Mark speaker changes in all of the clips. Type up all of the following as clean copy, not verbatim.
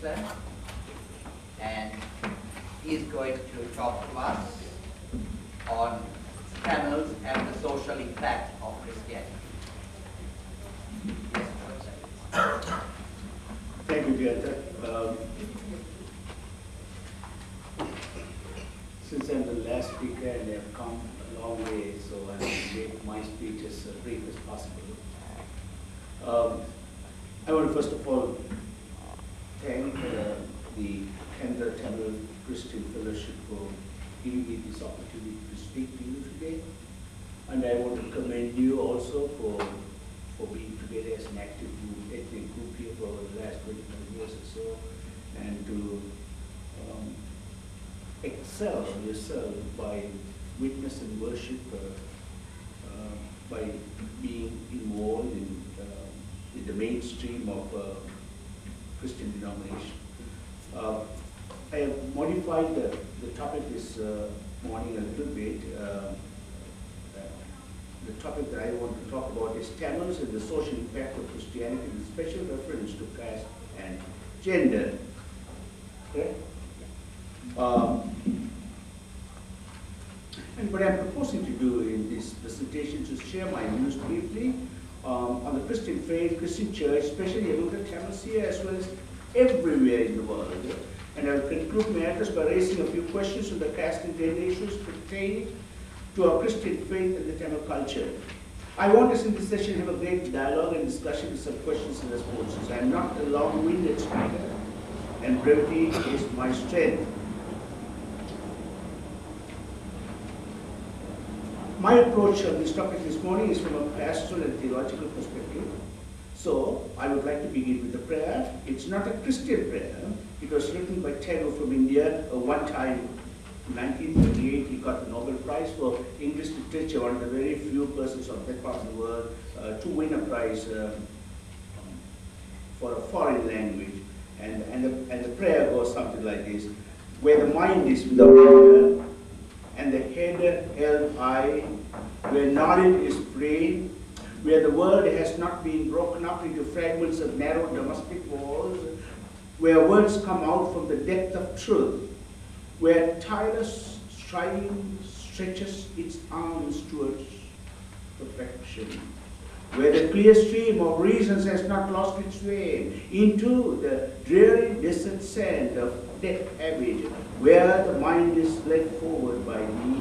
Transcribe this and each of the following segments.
Speaker 1: Thevanesan, and he is going to talk to us on Tamils and the social impact of Christianity. Yes,
Speaker 2: thank you, Jayanta. Since I'm the last speaker and I've come a long way, so I will make my speech as brief as possible. I want to first of all thank the Kendra Tamil Christian Fellowship for giving me this opportunity to speak to you today. And I want to commend you also for being together as an active group, ethnic group here for the last 25 years or so, and to excel yourself by witness and worship, by being involved in the mainstream of Christian denomination. I have modified the topic this morning a little bit. The topic that I want to talk about is Tamils and the social impact of Christianity, with special reference to caste and gender. Okay? And what I'm proposing to do in this presentation is to share my views briefly on the Christian faith, Christian church, especially among the Tamils here as well as everywhere in the world. And I will conclude my address by raising a few questions on the caste and gender issues pertaining to our Christian faith and the Tamil culture. I want us in this session to have a great dialogue and discussion with some questions and responses. I am not a long-winded speaker, and brevity is my strength. My approach on this topic this morning is from a pastoral and theological perspective. So, I would like to begin with a prayer. It's not a Christian prayer. It was written by Tagore from India. One time, in 1938, he got the Nobel Prize for English literature, one of the very few persons of that part of the world to win a prize for a foreign language. And the prayer goes something like this: where the mind is without order, and the head held high, where knowledge is free, where the world has not been broken up into fragments of narrow domestic walls, where words come out from the depth of truth, where tireless striving stretches its arms towards perfection, where the clear stream of reasons has not lost its way into the dreary desert sand of death habit, where the mind is led forward by me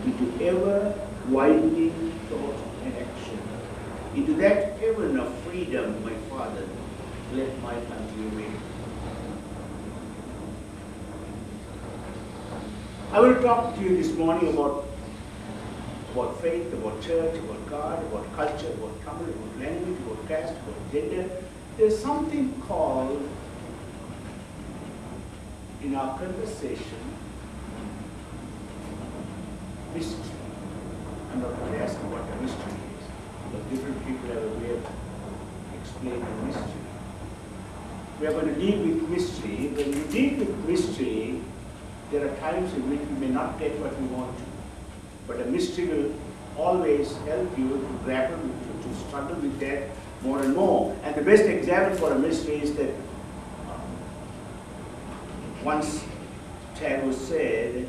Speaker 2: into ever-widening thought and action. Into that heaven of freedom, my Father, let my country wait. I will talk to you this morning about faith, about church, about God, about culture, about Tamil, about language, about caste, about gender. There's something called, in our conversation, mystery. I'm not going to ask you what the mystery is, but different people have a way of explaining mystery. We are going to deal with mystery. When we deal with mystery, there are times in which we may not get what we want to. But a mystery will always help you to grapple, to struggle with that more and more. And the best example for a mystery is that once Tagore said,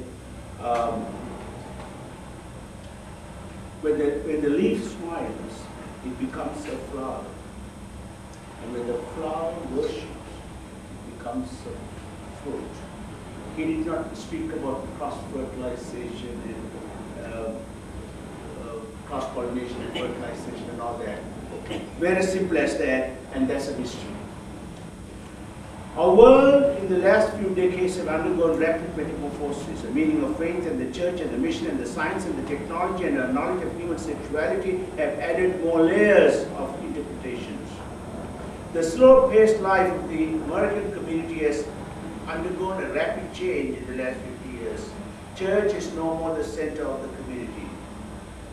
Speaker 2: when the leaf smiles, it becomes a flower. And when the flower worships, it becomes a fruit. He did not speak about cross-fertilization and cross-pollination and fertilization and all that. Very simple as that, and that's a mystery. Our world in the last few decades have undergone rapid metamorphosis. The meaning of faith and the church and the mission and the science and the technology and our knowledge of human sexuality have added more layers of interpretations. The slow-paced life of the American community has undergone a rapid change in the last 50 years. Church is no more the center of the community.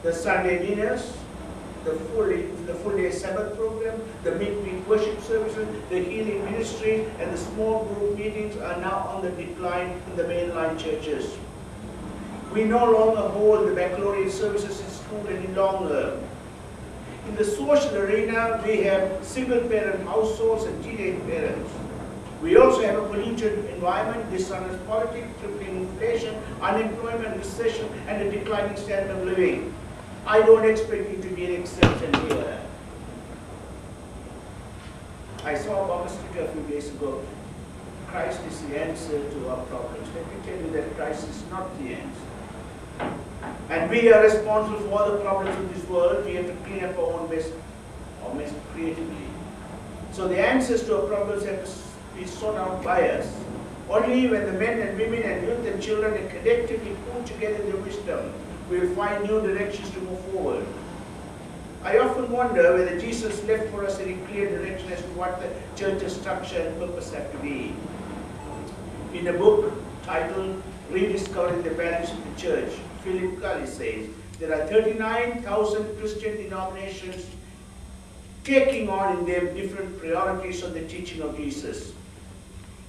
Speaker 2: The Sunday dinners, the full day Sabbath program, the midweek worship services, the healing ministry, and the small group meetings are now on the decline in the mainline churches. We no longer hold the baccalaureate services in school any longer. In the social arena, we have single-parent households and teenage parents. We also have a polluted environment, dishonest politics, crippling inflation, unemployment, recession, and a declining standard of living. I don't expect it to be an exception here. I saw a bumper sticker a few days ago. Christ is the answer to our problems. Let me tell you that Christ is not the answer. And we are responsible for all the problems of this world. We have to clean up our own mess creatively. So the answers to our problems have to be sought out by us. Only when the men and women and youth and children are collectively pulled together their wisdom, we will find new directions to move forward. I often wonder whether Jesus left for us any clear direction as to what the church's structure and purpose have to be. In a book titled Rediscovering the Values of the Church, Philip Gully says, there are 39,000 Christian denominations taking on in them different priorities on the teaching of Jesus.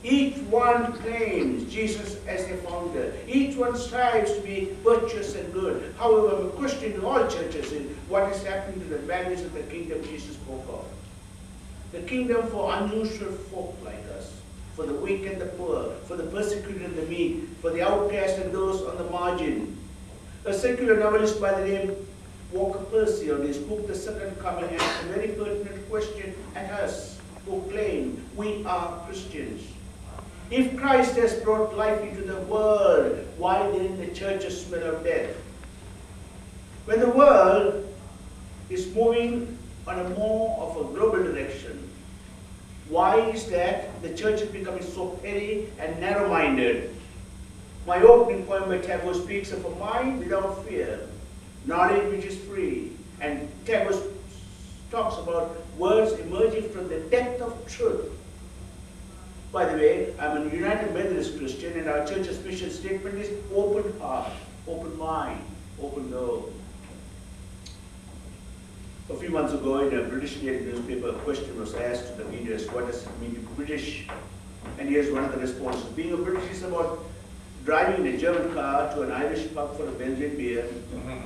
Speaker 2: Each one claims Jesus as their founder. Each one strives to be virtuous and good. However, the question in all churches is what is happening to the values of the kingdom Jesus spoke of. The kingdom for unusual folk like us, for the weak and the poor, for the persecuted and the meek, for the outcast and those on the margin. A secular novelist by the name Walker Percy on his book The Second Coming asked a very pertinent question at us who claim we are Christians. If Christ has brought life into the world, why didn't the churches smell of death? When the world is moving on a more of a global direction, why is that the church is becoming so petty and narrow-minded? My opening poem by Tagore speaks of a mind without fear, knowledge which is free, and Tagore talks about words emerging from the depth of truth. By the way, I'm a United Methodist Christian, and our church's mission statement is open heart, open mind, open door. A few months ago in a British daily newspaper, a question was asked to the readers, what does it mean to be British? And here's one of the responses. Being a British is about driving in a German car to an Irish pub for a Belgian beer,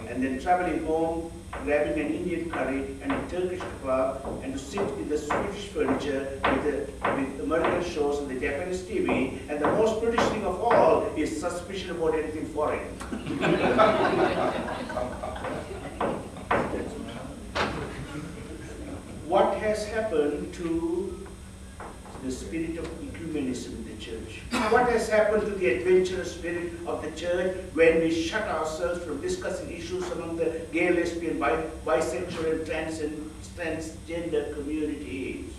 Speaker 2: and then traveling home, grabbing an Indian curry and a Turkish kebab, and to sit in the Swedish furniture with American shows and the Japanese TV, and the most British thing of all is suspicion about anything foreign. What has happened to the spirit of ecumenism in the church? What has happened to the adventurous spirit of the church when we shut ourselves from discussing issues among the gay, lesbian, bisexual, and transgender communities?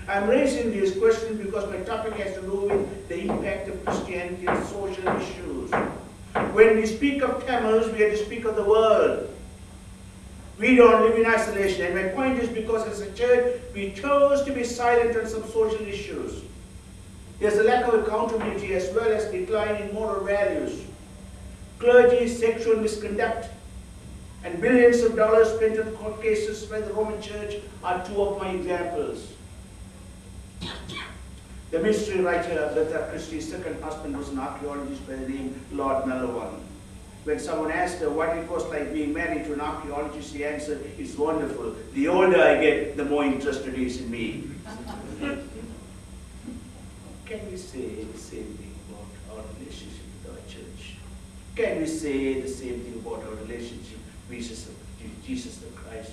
Speaker 2: I'm raising these questions because my topic has to do with the impact of Christianity on social issues. When we speak of Tamils, we have to speak of the world. We don't live in isolation, and my point is because as a church, we chose to be silent on some social issues. There's a lack of accountability as well as decline in moral values. Clergy, sexual misconduct, and billions of dollars spent on court cases by the Roman Church are two of my examples. The mystery writer Agatha Christie's second husband was an archaeologist by the name Lord Nullarbor. When someone asked her what it was like being married to an archaeologist, she answered, "It's wonderful. The older I get, the more interested he is in me." Can we say the same thing about our relationship with our church? Can we say the same thing about our relationship with Jesus the Christ?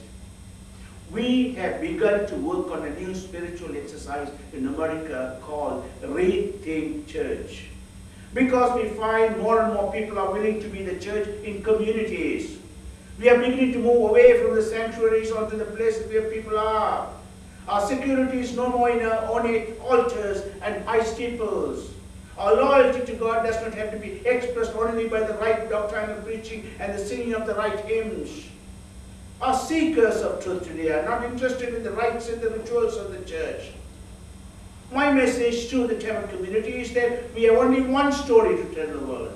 Speaker 2: We have begun to work on a new spiritual exercise in America called Rethink Church. Because we find more and more people are willing to be the church in communities. We are beginning to move away from the sanctuaries onto the places where people are. Our security is no more in ornate altars and high steeples. Our loyalty to God does not have to be expressed only by the right doctrinal preaching and the singing of the right hymns. Our seekers of truth today are not interested in the rites and the rituals of the church. My message to the Tamil community is that we have only one story to tell the world.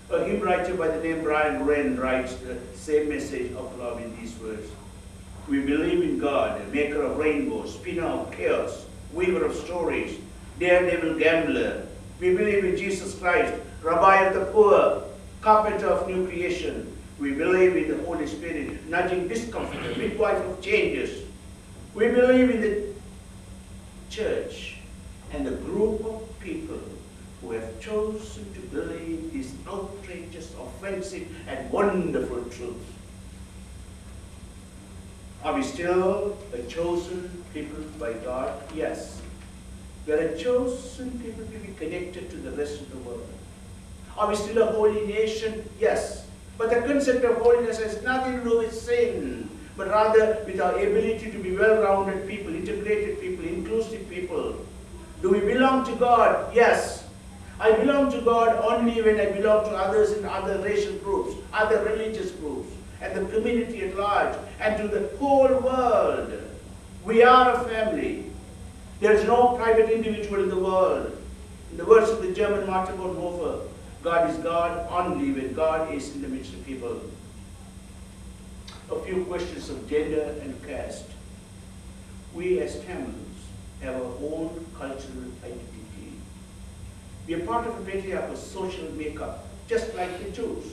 Speaker 2: A hymn writer by the name Brian Wren writes the same message of love in these words. We believe in God, maker of rainbows, spinner of chaos, weaver of stories, daredevil gambler. We believe in Jesus Christ, rabbi of the poor, carpenter of new creation. We believe in the Holy Spirit, nudging discomfort, midwife of changes. We believe in the church, chosen to believe this outrageous, offensive, and wonderful truth? Are we still a chosen people by God? Yes. We are a chosen people to be connected to the rest of the world. Are we still a holy nation? Yes. But the concept of holiness has nothing to do with sin, but rather with our ability to be well-rounded people, integrated people, inclusive people. Do we belong to God? Yes. I belong to God only when I belong to others in other racial groups, other religious groups, and the community at large, and to the whole world. We are a family. There is no private individual in the world. In the words of the German Martin Bonhoeffer, God is God only when God is in the midst of people. A few questions of gender and caste. We as Tamils have our own cultural identity. We are part of a patriarchal social makeup, just like the Jews.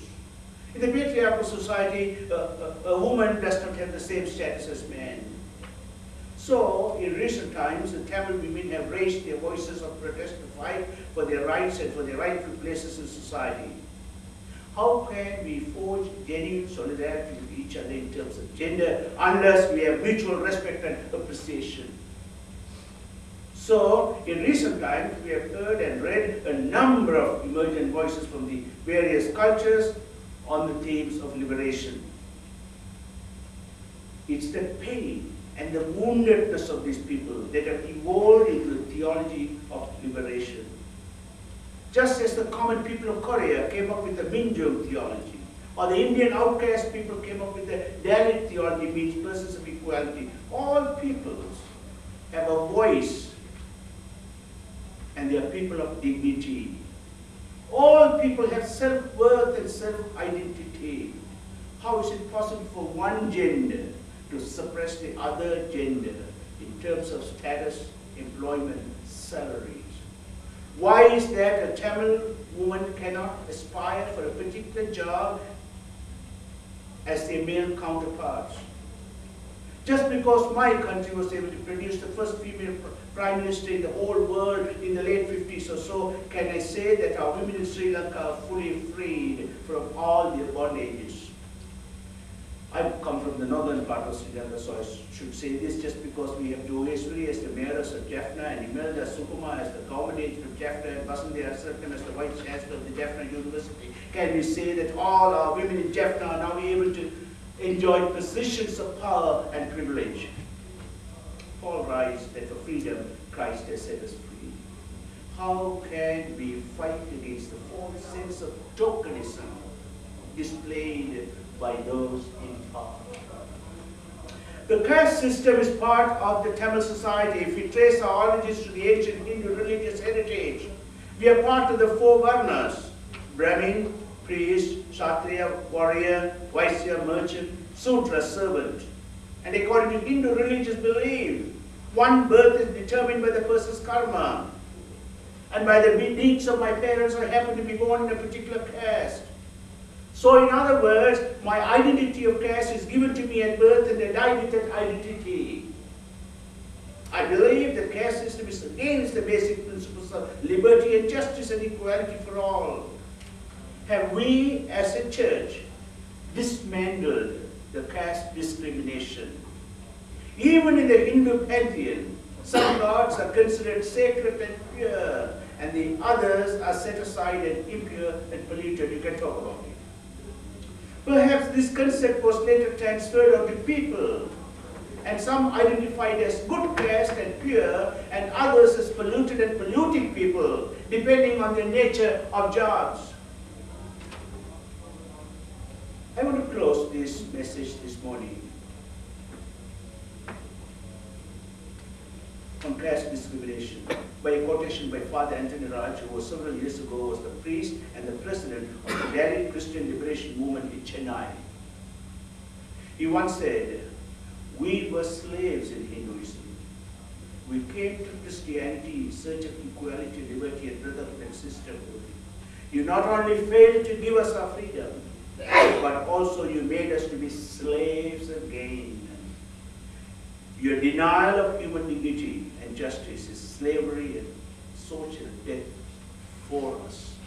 Speaker 2: In the patriarchal society, a woman does not have the same status as men. So, in recent times, the Tamil women have raised their voices of protest to fight for their rights and for their rightful places in society. How can we forge genuine solidarity with each other in terms of gender unless we have mutual respect and appreciation? So, in recent times, we have heard and read a number of emergent voices from the various cultures on the themes of liberation. It's the pain and the woundedness of these people that have evolved into the theology of liberation. Just as the common people of Korea came up with the Minjung theology, or the Indian outcast people came up with the Dalit theology, means persons of equality, all peoples have a voice and they are people of dignity. All people have self-worth and self-identity. How is it possible for one gender to suppress the other gender in terms of status, employment, salaries? Why is that a Tamil woman cannot aspire for a particular job as their male counterparts? Just because my country was able to produce the first female prime minister in the whole world in the late 50s or so, can I say that our women in Sri Lanka are fully freed from all their bondages? I come from the northern part of Sri Lanka, so I should say this just because we have Jogeswari as the mayoress of Jaffna and Imelda Sukuma as the government agent of Jaffna and Basanthi Asarkan as the vice chancellor of the Jaffna University. Can we say that all our women in Jaffna are now able to enjoy positions of power and privilege? Paul writes that for freedom, Christ has set us free. How can we fight against the false sense of tokenism displayed by those in power? The caste system is part of the Tamil society. If we trace our origins to the ancient Hindu religious heritage, we are part of the four varnas: Brahmin, priest; Kshatriya, warrior; Vaisya, merchant; Sudra, servant. And according to Hindu religious belief, one birth is determined by the person's karma. And by the deeds of my parents, I happen to be born in a particular caste. So in other words, my identity of caste is given to me at birth and I die with that identity. I believe the caste system is against the basic principles of liberty and justice and equality for all. Have we as a church dismantled the caste discrimination? Even in the Hindu pantheon, some gods are considered sacred and pure, and the others are set aside and impure and polluted. You can talk about it. Perhaps this concept was later transferred onto people, and some identified as good caste and pure, and others as polluted and polluting people, depending on the nature of jobs. I want to close this message this morning on caste discrimination by a quotation by Father Anthony Raj, who several years ago was the priest and the president of the Dalit Christian Liberation Movement in Chennai. He once said, "We were slaves in Hinduism. We came to Christianity in search of equality, liberty, and brotherhood and sisterhood. You not only failed to give us our freedom, but also you made us to be slaves again. Your denial of human dignity and justice is slavery and social death for us.